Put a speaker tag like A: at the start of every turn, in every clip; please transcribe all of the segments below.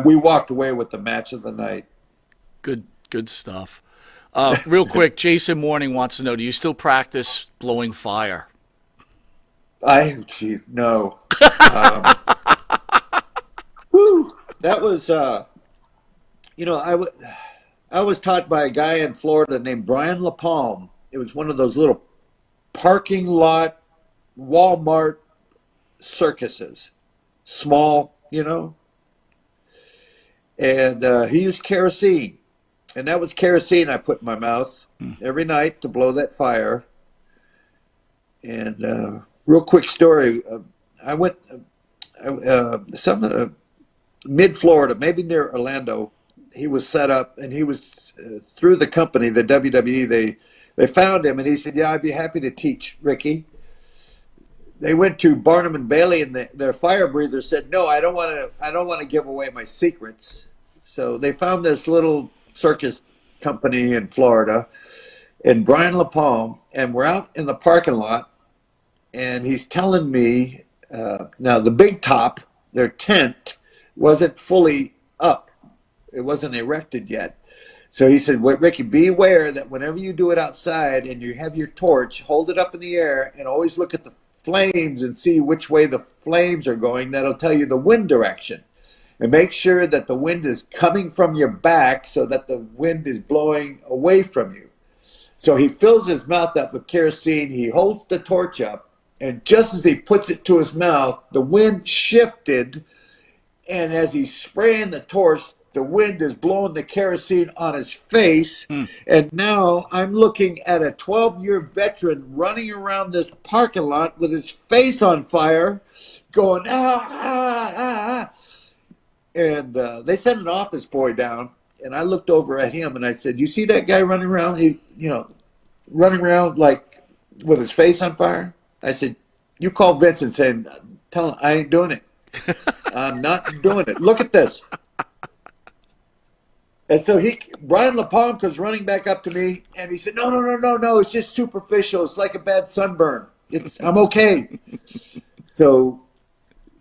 A: we walked away with the match of the night.
B: Good stuff. Real quick, Jason Morning wants to know: do you still practice blowing fire?
A: Gee, no. Um, whew, that was, you know, I was taught by a guy in Florida named Brian LaPalme. It was one of those little parking lot Walmart circuses, small, and he used kerosene, and that was kerosene I put in my mouth every night to blow that fire. And real quick story, I went some mid Florida, maybe near Orlando. He was set up, and he was through the company, the WWE. They found him, and he said, "Yeah, I'd be happy to teach, Ricky." They went to Barnum and Bailey, and their fire breather said, "No, I don't want to. I don't want to give away my secrets." So they found this little circus company in Florida, and Brian LaPalme, and we're out in the parking lot, and he's telling me, now the big top, their tent, wasn't fully up. It wasn't erected yet. So he said, "Wait, Ricky, be aware that whenever you do it outside and you have your torch, hold it up in the air and always look at the flames and see which way the flames are going. That'll tell you the wind direction. And make sure that the wind is coming from your back so that the wind is blowing away from you." So he fills his mouth up with kerosene. He holds the torch up, and just as he puts it to his mouth, the wind shifted. And as he's spraying the torch, the wind is blowing the kerosene on his face. And now I'm looking at a 12-year veteran running around this parking lot with his face on fire, going, "Ah, ah, ah, ah." And they sent an office boy down, and I looked over at him, and I said, "You see that guy running around? Running around like with his face on fire?" I said, "You call Vince and say, tell him I ain't doing it. I'm not doing it. Look at this." And so Brian LaPalme comes running back up to me, and he said, "No, no, no, no, no. It's just superficial. It's like a bad sunburn. I'm okay." So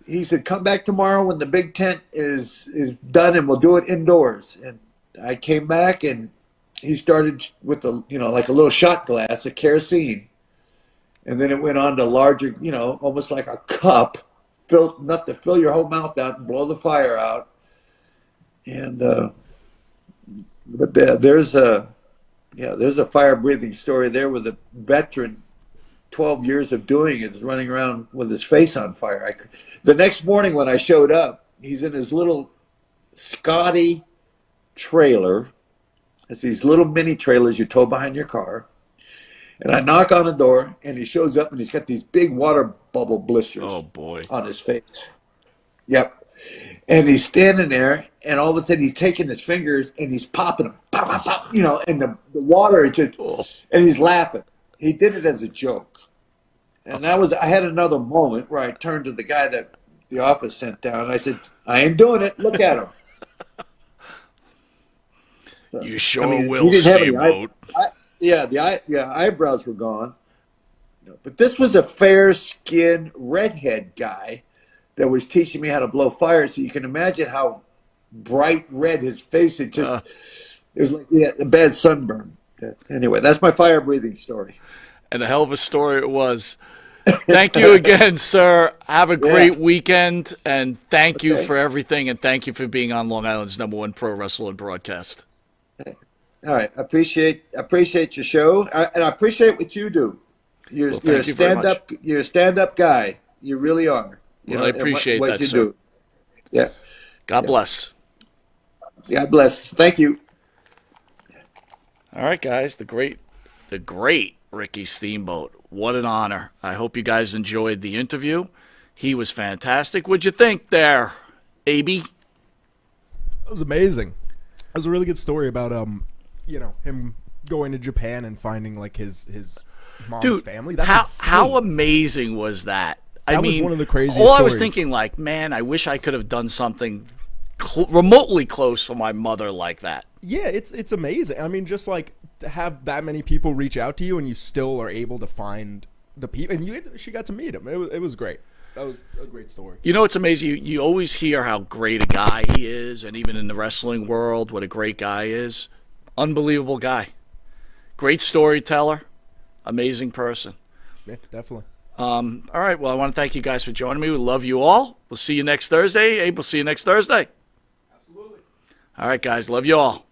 A: he said, "Come back tomorrow when the big tent is done, and we'll do it indoors." And I came back, and he started with like a little shot glass of kerosene, and then it went on to larger, almost like a cup, filled enough to fill your whole mouth out and blow the fire out. And but there's a fire breathing story there with a veteran, 12 years of doing it, is running around with his face on fire. The next morning when I showed up, he's in his little Scotty trailer. It's these little mini trailers you tow behind your car. And I knock on the door, and he shows up, and he's got these big water bubble blisters
B: Oh boy.
A: on his face. Yep. And he's standing there, and all of a sudden he's taking his fingers and he's popping them, pop, pop, pop, and the water is just, and he's laughing. He did it as a joke. And I had another moment where I turned to the guy that the office sent down, and I said, "I ain't doing it. Look at him." So,
B: You sure will,
A: he didn't have any
B: Steamboat.
A: eyebrows were gone. But this was a fair-skinned redhead guy that was teaching me how to blow fire. So you can imagine how bright red his face. It was like a bad sunburn. Anyway, that's my fire breathing story.
B: And a hell of a story it was. Thank you again, sir. Have a great weekend, and thank you for everything, and thank you for being on Long Island's #1 pro wrestling broadcast.
A: All right, I appreciate your show, and I appreciate what you do. You're a stand-up guy. You really are.
B: Well, I appreciate that, sir.
A: Do. Yeah.
B: God bless.
A: God bless. Thank you.
B: All right, guys. The great Ricky Steamboat. What an honor. I hope you guys enjoyed the interview. He was fantastic. What'd you think there, AB?
C: That was amazing. It was a really good story about him going to Japan and finding like his mom's family. That's
B: how amazing was that?
C: That was one of the craziest
B: All I was
C: stories.
B: thinking, like, man, I wish I could have done something remotely close for my mother like that.
C: Yeah, it's amazing. I mean, just like to have that many people reach out to you and you still are able to find the people, and she got to meet him. It was great. That was a great story.
B: You know, it's amazing. You always hear how great a guy he is, and even in the wrestling world, what a great guy is. Unbelievable guy. Great storyteller. Amazing person.
C: Yeah, definitely.
B: All right. Well, I want to thank you guys for joining me. We love you all. We'll see you next Thursday. Abe, we'll see you next Thursday.
C: Absolutely.
B: All right, guys. Love you all.